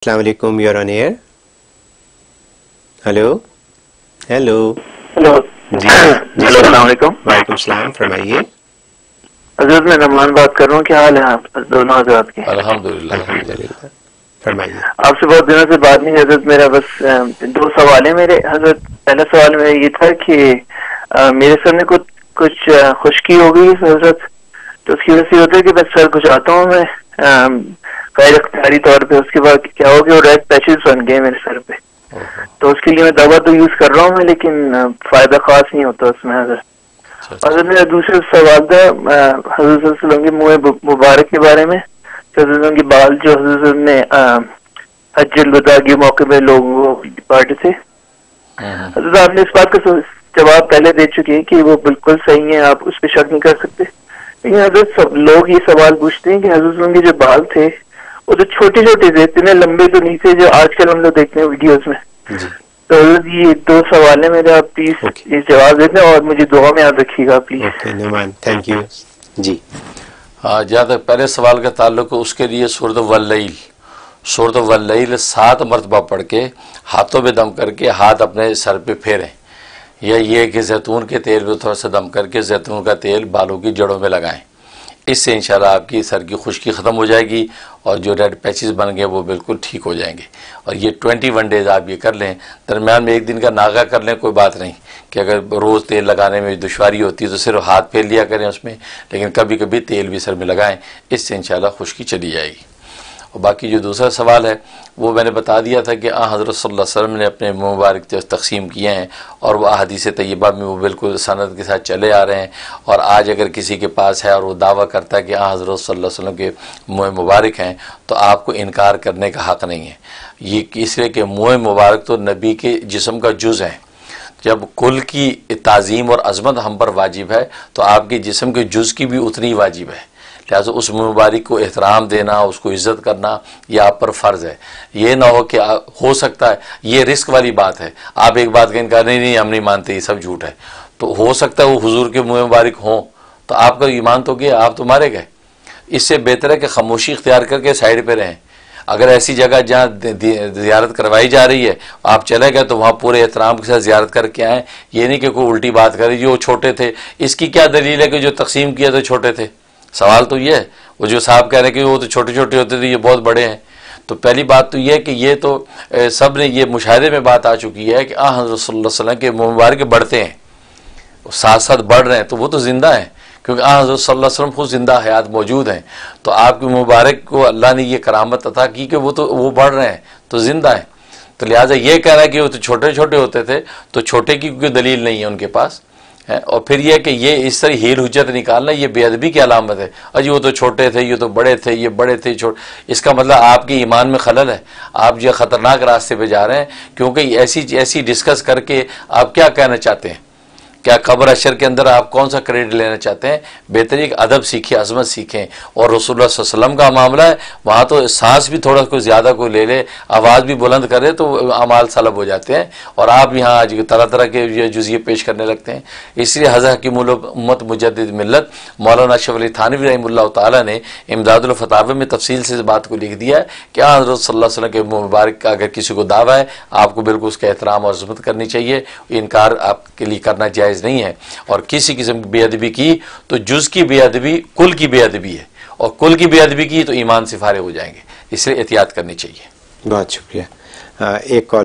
السلام علیکم، you're on air. Hello hello hello جی ہلو السلام علیکم. وعلیکم السلام، فرمائیے. حضرت میں رحمان بات کر رہا ہوں. کیا حال ہے آپ دونوں حضرات کے؟ الحمدللہ. الحمدللہ، فرمائیے. آپ سے بہت دنوں سے بات نہیں. حضرت میرا بس دو سوال ہیں میرے. حضرت پہلا سوال میرا یہ تھا کہ میرے سر میں کچھ خشکی ہو گئی حضرت، تو اس کی وجہ سے ہوتا ہے کہ بس سر کھجاتا ہوں میں غیر اختیاری طور پہ. اس کے بعد کیا ہو گیا، ریڈ پیچز بن گئے میرے سر پہ. تو اس کے لیے میں دوا تو یوز کر رہا ہوں میں، لیکن فائدہ خاص نہیں ہوتا اس میں حضرت. حضرت میرا دوسرا سوال تھا حضرت صلی اللہ علیہ وسلم کے منہ مبارک کے بارے میں. حضرت صلی اللہ علیہ وسلم کے بال جو حضرت نے حج الوداع کے موقع پہ لوگوں کو بانٹے تھے، حضرت آپ نے اس بات کا جواب پہلے دے چکے ہیں کہ وہ بالکل صحیح ہیں، آپ اس پہ شک نہیں کر سکتے. لیکن حضرت سب لوگ یہ سوال پوچھتے ہیں کہ حضرت صلی اللہ علیہ وسلم کے جو بال تھے وہ تو چھوٹے چھوٹے تھے، اتنے لمبے تو نہیں تھے جو آج کل ہم لوگ دیکھتے ہیں ویڈیوز میں. تو حضرت یہ دو سوال ہیں میرے، آپ پلیز یہ جواب دے دیں اور مجھے دعا میں یاد رکھیے گا please. Okay Nauman, thank you. جی ہاں، جہاں تک پہلے سوال کا تعلق ہے اس کے لیے سورۃ واللیل 7 مرتبہ پڑھ کے ہاتھوں پہ دم کر کے ہاتھ اپنے سر پہ پھیریں، یا یہ کہ زیتون کے تیل پہ تھوڑا سا دم کر کے زیتون کا تیل بالوں کی جڑوں میں لگائیں. اس سے انشاءاللہ آپ کی سر کی خشکی ختم ہو جائے گی اور جو ریڈ پیچز بن گئے وہ بالکل ٹھیک ہو جائیں گے. اور یہ 21 ڈیز آپ یہ کر لیں. درمیان میں ایک دن کا ناغہ کر لیں، کوئی بات نہیں کہ اگر روز تیل لگانے میں دشواری ہوتی ہے تو صرف ہاتھ پھیر لیا کریں اس میں، لیکن کبھی کبھی تیل بھی سر میں لگائیں. اس سے انشاءاللہ خشکی چلی جائے گی. اور باقی جو دوسرا سوال ہے وہ میں نے بتا دیا تھا کہ حضرت صلی اللہ علیہ وسلم نے اپنے منہ مبارک تقسیم کیے ہیں، اور وہ احادیث طیبہ میں وہ بالکل سند کے ساتھ چلے آ رہے ہیں. اور آج اگر کسی کے پاس ہے اور وہ دعویٰ کرتا ہے کہ حضرت صلی اللہ علیہ وسلم کے منہ مبارک ہیں، تو آپ کو انکار کرنے کا حق نہیں ہے. یہ اس لیے کہ منہ مبارک تو نبی کے جسم کا جز ہے. جب کل کی تعظیم اور عظمت ہم پر واجب ہے تو آپ کے جسم کے جز کی بھی اتنی واجب ہے. لہٰذا اس مبارک کو احترام دینا، اس کو عزت کرنا، یہ آپ پر فرض ہے. یہ نہ ہو کہ ہو سکتا ہے، یہ رسک والی بات ہے، آپ ایک بات کا انکار نہیں ہم نہیں مانتے، یہ سب جھوٹ ہے. تو ہو سکتا ہے وہ حضور کے منہ مبارک ہوں تو آپ کا ایمان تو گیا، آپ تو مارے گئے. اس سے بہتر ہے کہ خاموشی اختیار کر کے سائڈ پہ رہیں. اگر ایسی جگہ جہاں زیارت کروائی جا رہی ہے آپ چلے گئے تو وہاں پورے احترام کے ساتھ زیارت کر کے آئیں. یہ نہیں کہ کوئی الٹی بات کرے جو چھوٹے تھے. اس کی کیا دلیل ہے کہ جو تقسیم کیا تو چھوٹے تھے؟ سوال تو یہ ہے. وہ جو صاحب کہہ رہے ہیں کہ وہ تو چھوٹے چھوٹے ہوتے تھے، یہ بہت بڑے ہیں. تو پہلی بات تو یہ ہے کہ یہ تو سب نے یہ مشاہدے میں بات آ چکی ہے کہ حضرت صلی اللہ علیہ وسلم کے مبارک بڑھتے ہیں، ساتھ ساتھ بڑھ رہے ہیں، تو وہ تو زندہ ہیں کیونکہ حضرت صلی اللہ علیہ وسلم خود زندہ حیات موجود ہیں. تو آپ کے مبارک کو اللہ نے یہ کرامت عطا کی کہ وہ بڑھ رہے ہیں تو زندہ ہیں. تو لہٰذا یہ کہہ رہا ہے کہ وہ تو چھوٹے چھوٹے ہوتے تھے، تو چھوٹے کی کوئی دلیل نہیں ہے ان کے پاس. اور پھر یہ کہ یہ اس طرح ہیل حجت نکالنا یہ بے ادبی کی علامت ہے. اجی وہ تو چھوٹے تھے، یہ تو بڑے تھے، یہ بڑے تھے اس کا مطلب آپ کے ایمان میں خلل ہے. آپ جو خطرناک راستے پہ جا رہے ہیں، کیونکہ ایسی ڈسکس کر کے آپ کیا کہنا چاہتے ہیں؟ کیا قبر اشر کے اندر آپ کون سا کریڈٹ لینا چاہتے ہیں؟ بہتری ایک ادب سیکھیں، عظمت سیکھیں. اور رسول اللہ صلی اللہ علیہ وسلم کا معاملہ ہے، وہاں تو سانس بھی تھوڑا کوئی زیادہ کوئی لے لے، آواز بھی بلند کرے تو اعمال سلب ہو جاتے ہیں. اور آپ یہاں آج طرح طرح کے جزیے پیش کرنے لگتے ہیں. اس لیے حضرت حکیم امت مجدد ملت مولانا اشرف علی تھانوی رحمہ اللہ تعالیٰ نے امداد الفتاوی میں تفصیل سے اس بات کو لکھ دیا ہے کہ حضرت صلی اللہ علیہ وسلم کے مبارک کا اگر کسی کو دعویٰ ہے آپ کو بالکل اس کا احترام اور عظمت کرنی چاہیے. انکار آپ کے لیے کرنا جائز نہیں ہے. اور کسی قسم کی بے ادبی کی تو جز کی بے ادبی کل کی بے ادبی ہے، اور کل کی بے ادبی کی تو ایمان سے فارغ ہو جائیں گے. اس لیے احتیاط کرنی چاہیے. بہت شکریہ. ایک اور